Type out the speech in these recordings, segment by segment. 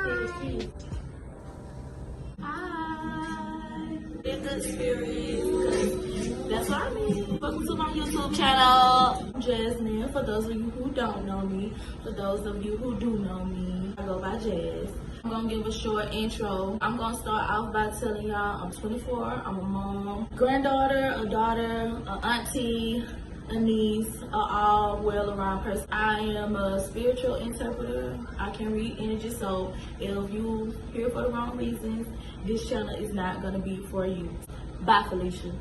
Hi. In good spirits. That's what I mean. Welcome to my YouTube channel. I'm Jasmine. For those of you who don't know me, for those of you who do know me, I go by Jazz. I'm gonna give a short intro. I'm gonna start off by telling y'all I'm 24. I'm a mom, granddaughter, a daughter, a auntie, a niece, all well-around person. I am a spiritual interpreter. I can read energy, so if you here for the wrong reasons, this channel is not gonna be for you. Bye, Felicia.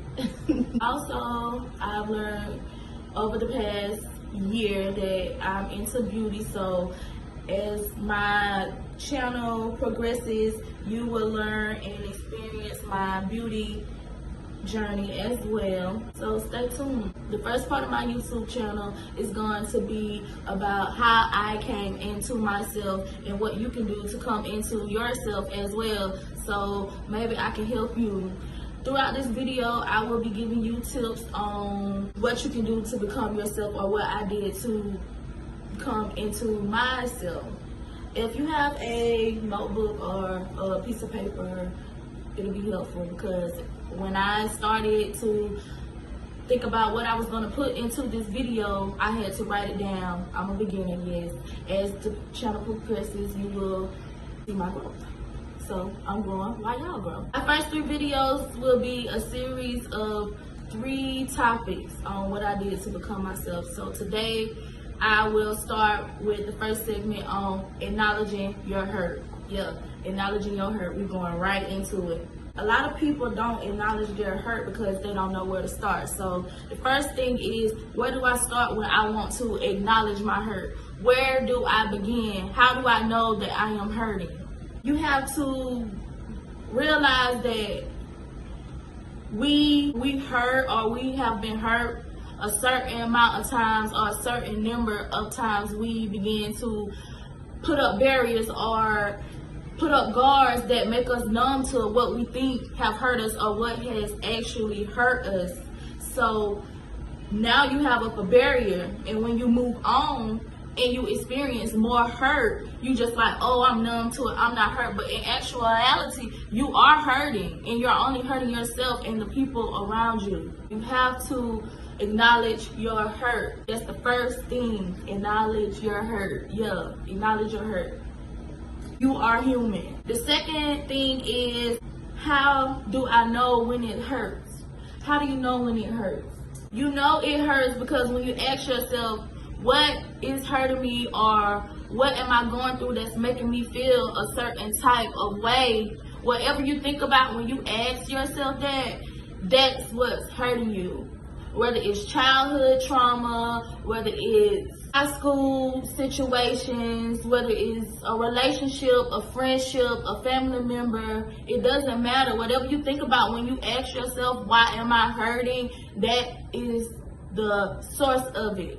Also, I've learned over the past year that I'm into beauty, so as my channel progresses, you will learn and experience my beauty journey as well, so stay tuned. The first part of my YouTube channel is going to be about how I came into myself and what you can do to come into yourself as well, so maybe I can help you. Throughout this video, I will be giving you tips on what you can do to become yourself, or what I did to come into myself. If you have a notebook or a piece of paper, it'll be helpful, because when I started to think about what I was going to put into this video, I had to write it down. I'm a beginner, yes. As the channel progresses, you will see my growth. So I'm growing while y'all grow. My first 3 videos will be a series of 3 topics on what I did to become myself. So today, I will start with the first segment on acknowledging your hurt. Yeah, acknowledging your hurt. We're going right into it. A lot of people don't acknowledge their hurt because they don't know where to start. So the first thing is, where do I start when I want to acknowledge my hurt? Where do I begin? How do I know that I am hurting? You have to realize that we hurt, or we have been hurt a certain amount of times, or a certain number of times. We begin to put up barriers or put up guards that make us numb to what we think have hurt us, or what has actually hurt us. So now you have up a barrier, and when you move on and you experience more hurt, you just like, oh, I'm numb to it, I'm not hurt. But in actuality, you are hurting, and you're only hurting yourself and the people around you. You have to acknowledge your hurt. That's the first thing. Acknowledge your hurt. Yeah, acknowledge your hurt. You are human. The second thing is, how do I know when it hurts? How do you know when it hurts? You know it hurts because when you ask yourself, what is hurting me, or what am I going through that's making me feel a certain type of way? Whatever you think about when you ask yourself that, that's what's hurting you. Whether it's childhood trauma, whether it's high school situations, whether it's a relationship, a friendship, a family member, it doesn't matter. Whatever you think about when you ask yourself, why am I hurting? That is the source of it.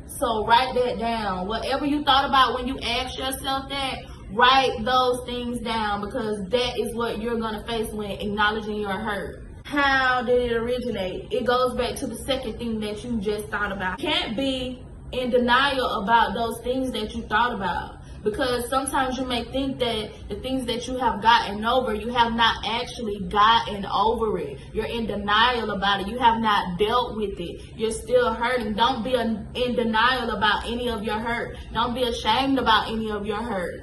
So write that down. Whatever you thought about when you asked yourself that, write those things down, because that is what you're going to face when acknowledging your hurt. How did it originate? It goes back to the second thing that you just thought about. You can't be in denial about those things that you thought about, because sometimes you may think that the things that you have gotten over, you have not actually gotten over it. You're in denial about it. You have not dealt with it. You're still hurting. Don't be in denial about any of your hurt. Don't be ashamed about any of your hurt.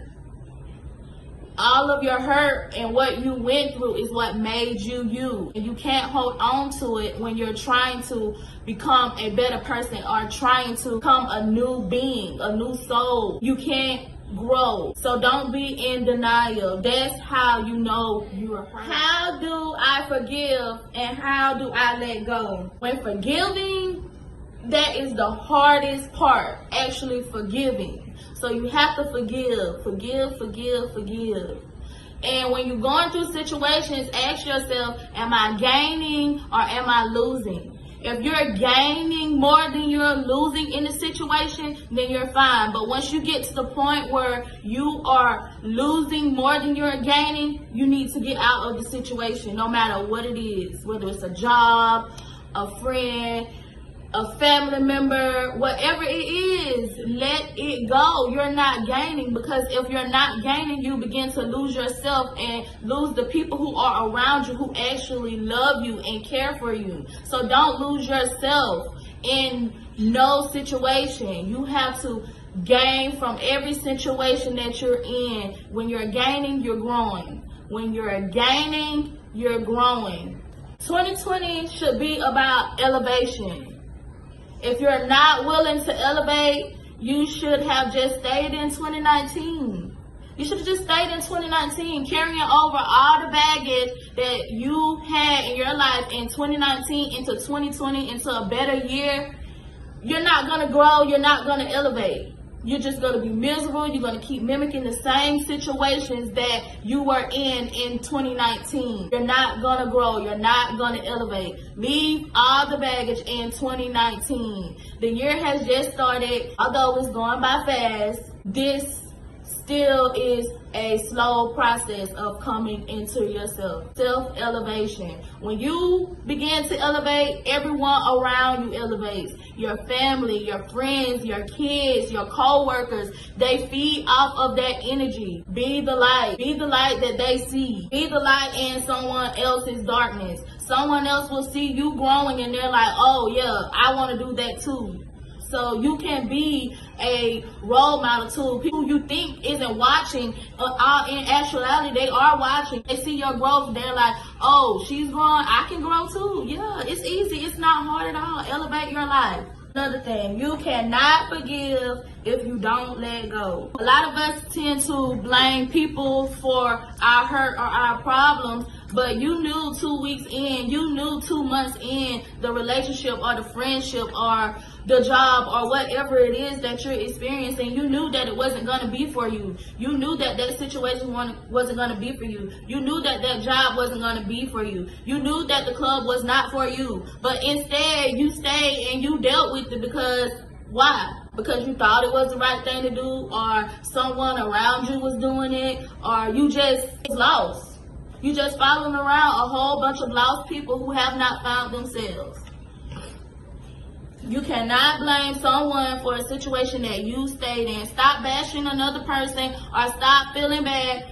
All of your hurt and what you went through is what made you you. And you can't hold on to it when you're trying to become a better person, or trying to become a new being, a new soul. You can't grow. So don't be in denial. That's how you know you are hurt. How do I forgive, and how do I let go? When forgiving, that is the hardest part, actually forgiving. So you have to forgive, forgive, forgive, forgive. And when you're going through situations, ask yourself, am I gaining or am I losing? If you're gaining more than you're losing in the situation, then you're fine. But once you get to the point where you are losing more than you're gaining, you need to get out of the situation, no matter what it is, whether it's a job, a friend, a family member, whatever it is, let it go. You're not gaining, because if you're not gaining, you begin to lose yourself and lose the people who are around you who actually love you and care for you. So don't lose yourself in no situation. You have to gain from every situation that you're in. When you're gaining, you're growing. When you're gaining, you're growing. 2020 should be about elevation. If you're not willing to elevate, you should have just stayed in 2019. You should have just stayed in 2019, carrying over all the baggage that you had in your life in 2019 into 2020, into a better year. You're not going to grow. You're not going to elevate. You're just going to be miserable. You're going to keep mimicking the same situations that you were in 2019. You're not going to grow. You're not going to elevate. Leave all the baggage in 2019. The year has just started. Although it's going by fast, this still is a slow process of coming into yourself. Self-elevation. When you begin to elevate, everyone around you elevates. Your family, your friends, your kids, your co-workers, they feed off of that energy. Be the light. Be the light that they see. Be the light in someone else's darkness. Someone else will see you growing and they're like, oh yeah, I want to do that too. So you can be a role model too. People you think isn't watching, in actuality, they are watching. They see your growth. They're like, oh, she's growing. I can grow too. Yeah, it's easy. It's not hard at all. Elevate your life. Another thing, you cannot forgive if you don't let go. A lot of us tend to blame people for our hurt or our problems, but you knew 2 weeks in, you knew 2 months in the relationship or the friendship or the job or whatever it is that you're experiencing, you knew that it wasn't going to be for you. You knew that that situation wasn't going to be for you. You knew that that job wasn't going to be for you. You knew that the club was not for you. But instead, you stayed and you dealt with it because, why? Because you thought it was the right thing to do, or someone around you was doing it, or you just lost. You just following around a whole bunch of lost people who have not found themselves. You cannot blame someone for a situation that you stayed in. Stop bashing another person, or stop feeling bad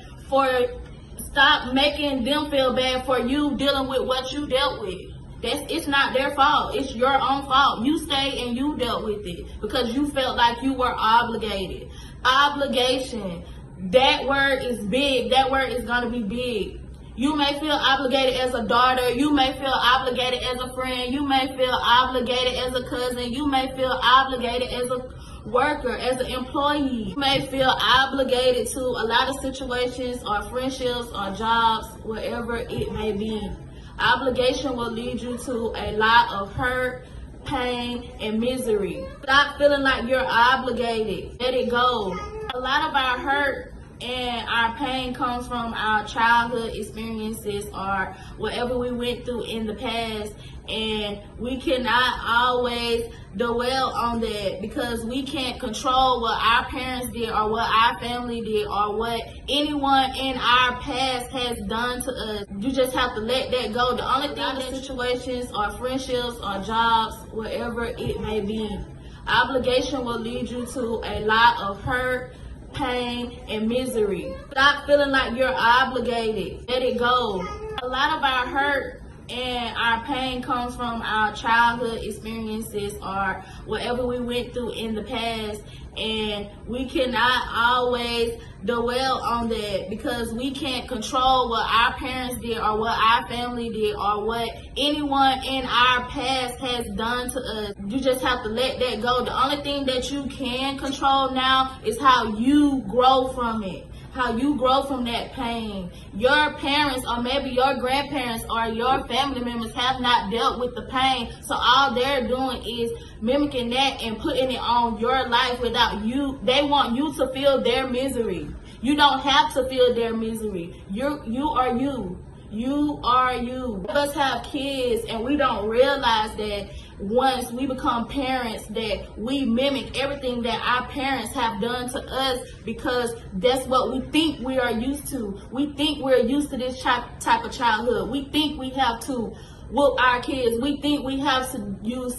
stop making them feel bad for you dealing with what you dealt with. It's not their fault. It's your own fault. You stayed and you dealt with it because you felt like you were obligated. Obligation. That word is big. That word is going to be big. You may feel obligated as a daughter. You may feel obligated as a friend. You may feel obligated as a cousin. You may feel obligated as a worker, as an employee. You may feel obligated to a lot of situations or friendships or jobs, whatever it may be. Obligation will lead you to a lot of hurt, pain, and misery. Stop feeling like you're obligated. Let it go. A lot of our hurt and our pain comes from our childhood experiences or whatever we went through in the past, and we cannot always dwell on that because we can't control what our parents did or what our family did or what anyone in our past has done to us. You just have to let that go. The only thing that situations or friendships or jobs, whatever it may be, obligation will lead you to a lot of hurt, pain, and misery. Stop feeling like you're obligated. Let it go. A lot of our hurt and our pain comes from our childhood experiences or whatever we went through in the past, and we cannot always dwell on that because we can't control what our parents did or what our family did or what anyone in our past has done to us. You just have to let that go. The only thing that you can control now is how you grow from it. How you grow from that pain. Your parents or maybe your grandparents or your family members have not dealt with the pain, so all they're doing is mimicking that and putting it on your life without you. They want you to feel their misery. You don't have to feel their misery. You are you. You are you. Most of us have kids and we don't realize that once we become parents that we mimic everything that our parents have done to us because that's what we think we are used to. We think we're used to this type of childhood. We think we have to whoop our kids. We think we have to use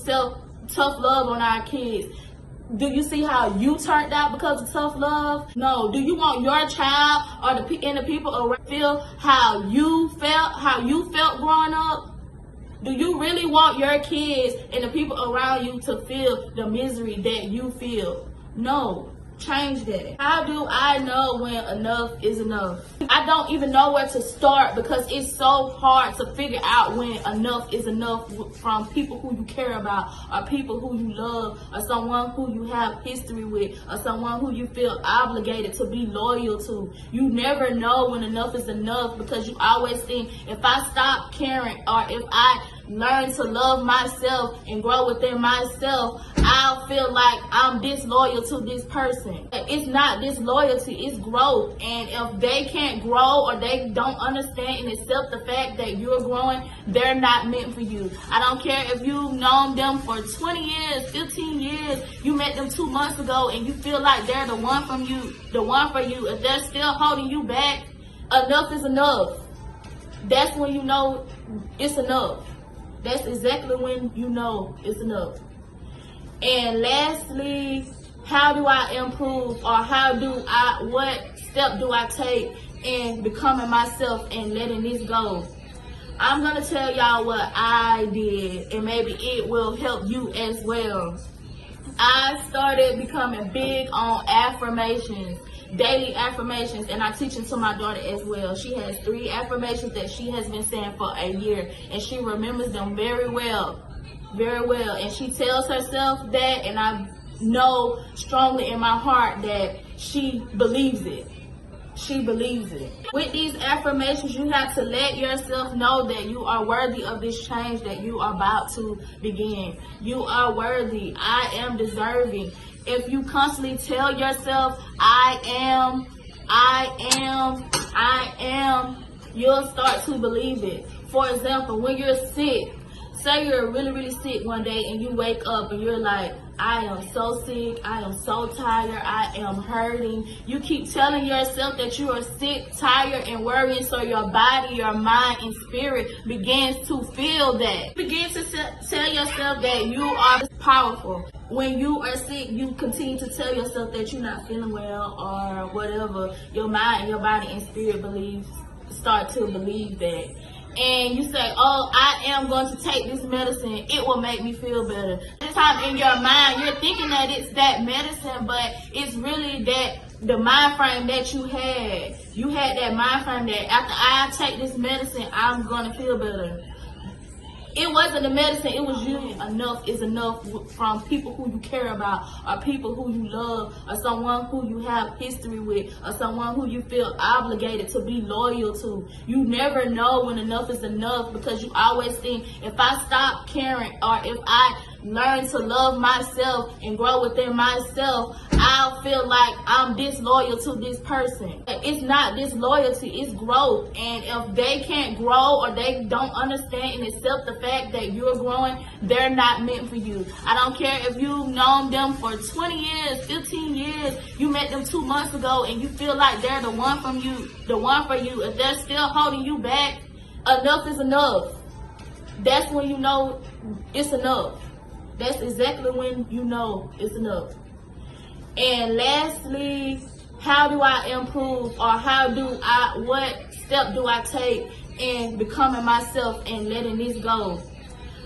tough love on our kids. Do you see how you turned out because of tough love? No. Do you want your child or the people around feel how you felt growing up? Do you really want your kids and the people around you to feel the misery that you feel? No. Change that. How do I know when enough is enough? I don't even know where to start because it's so hard to figure out when enough is enough from people who you care about, or people who you love, or someone who you have history with, or someone who you feel obligated to be loyal to. You never know when enough is enough because you always think, if I stop caring, or if I learn to love myself and grow within myself, I'll feel like I'm disloyal to this person. It's not disloyalty, it's growth. And if they can't grow or they don't understand and accept the fact that you're growing, they're not meant for you. I don't care if you've known them for 20 years, 15 years, you met them 2 months ago and you feel like they're the one for you. If they're still holding you back, enough is enough. That's when you know it's enough. That's exactly when you know it's enough. And lastly, how do I improve, or what step do I take in becoming myself and letting this go? I'm going to tell y'all what I did, and maybe it will help you as well. I started becoming big on affirmations. Daily affirmations, and I teach them to my daughter as well. She has 3 affirmations that she has been saying for a year, and she remembers them very well, and she tells herself that, and I know strongly in my heart that she believes it. With these affirmations, you have to let yourself know that you are worthy of this change that you are about to begin. You are worthy. I am deserving. If you constantly tell yourself, I am, you'll start to believe it. For example, when you're sick, say you're really, really sick one day and you wake up and you're like, I am so sick, I am so tired, I am hurting. You keep telling yourself that you are sick, tired, and worrying, so your body, your mind, and spirit begins to feel that. Begin to tell yourself that you are powerful. When you are sick, you continue to tell yourself that you're not feeling well or whatever. Your mind, your body, and spirit start to believe that. And you say, oh, I am going to take this medicine. It will make me feel better. This time in your mind, you're thinking that it's that medicine, but it's really that the mind frame that you had. You had that mind frame that after I take this medicine, I'm going to feel better. It wasn't the medicine, it was you. Enough is enough from people who you care about, or people who you love, or someone who you have history with, or someone who you feel obligated to be loyal to. You never know when enough is enough because you always think, if I stop caring, or if I learn to love myself and grow within myself, I'll feel like I'm disloyal to this person. It's not disloyalty, it's growth. And if they can't grow or they don't understand and accept the fact that you're growing, they're not meant for you. I don't care if you've known them for 20 years, 15 years, you met them 2 months ago and you feel like they're the one for you. If they're still holding you back, enough is enough. That's when you know it's enough. That's exactly when you know it's enough. And lastly, how do I improve, or what step do I take in becoming myself and letting this go?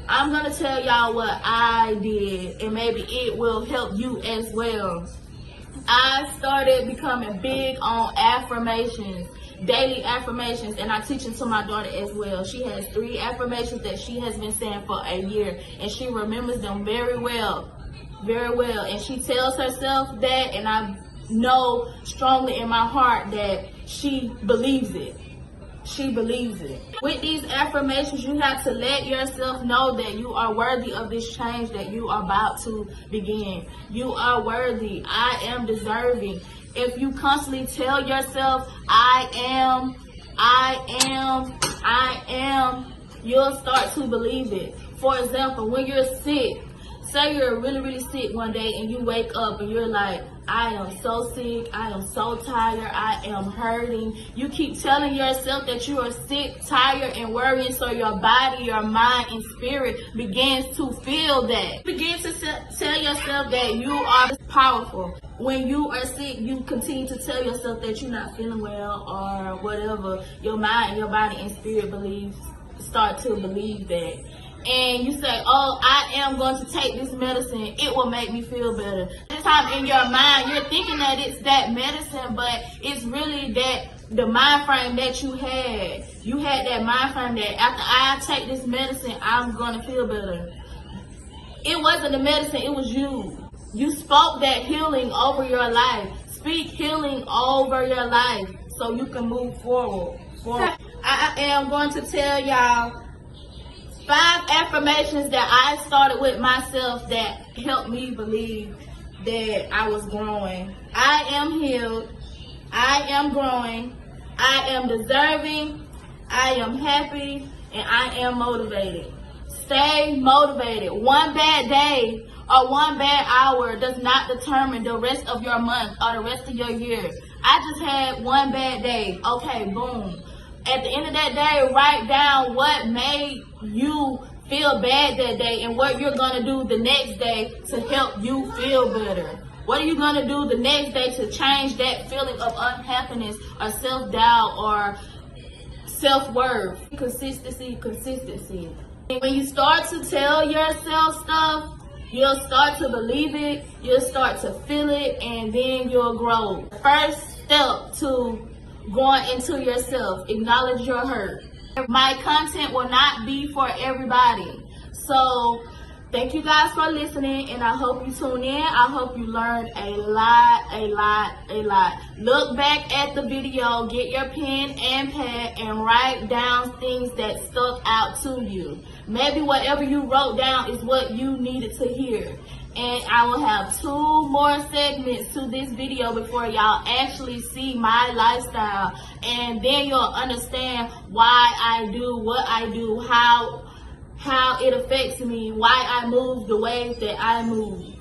I'm going to tell y'all what I did, and maybe it will help you as well. I started becoming big on affirmations. Daily affirmations, and I teach them to my daughter as well. She has 3 affirmations that she has been saying for a year, and she remembers them very well, and she tells herself that, and I know strongly in my heart that she believes it. With these affirmations, you have to let yourself know that you are worthy of this change that you are about to begin. You are worthy. I am deserving. If you constantly tell yourself, I am, you'll start to believe it. For example, when you're sick, say you're really, really sick one day and you wake up and you're like, I am so sick, I am so tired, I am hurting. You keep telling yourself that you are sick, tired, and worrying, so your body, your mind, and spirit begins to feel that. Begin to tell yourself that you are powerful. When you are sick, you continue to tell yourself that you're not feeling well or whatever. Your mind, your body, and spirit start to believe that. And you say, oh, I am going to take this medicine. It will make me feel better. This time in your mind, you're thinking that it's that medicine, but it's really that the mind frame that you had. You had that mind frame that after I take this medicine, I'm going to feel better. It wasn't the medicine, it was you. You spoke that healing over your life. Speak healing over your life so you can move forward. I am going to tell y'all 5 affirmations that I started with myself that helped me believe that I was growing. I am healed. I am growing. I am deserving. I am happy. And I am motivated. Stay motivated. One bad day or one bad hour does not determine the rest of your month or the rest of your year. I just had one bad day. Okay, boom. At the end of that day, write down what made you feel bad that day and what you're going to do the next day to help you feel better. What are you going to do the next day to change that feeling of unhappiness or self-doubt or self-worth? Consistency. When you start to tell yourself stuff, you'll start to believe it, you'll start to feel it, and then you'll grow. First step to going into yourself, acknowledge your hurt. My content will not be for everybody. So thank you guys for listening, and I hope you tune in. I hope you learned a lot. Look back at the video, get your pen and pad, and write down things that stuck out to you. Maybe whatever you wrote down is what you needed to hear. And I will have 2 more segments to this video before y'all actually see my lifestyle. And then you'll understand why I do what I do, how it affects me, why I move the way that I move.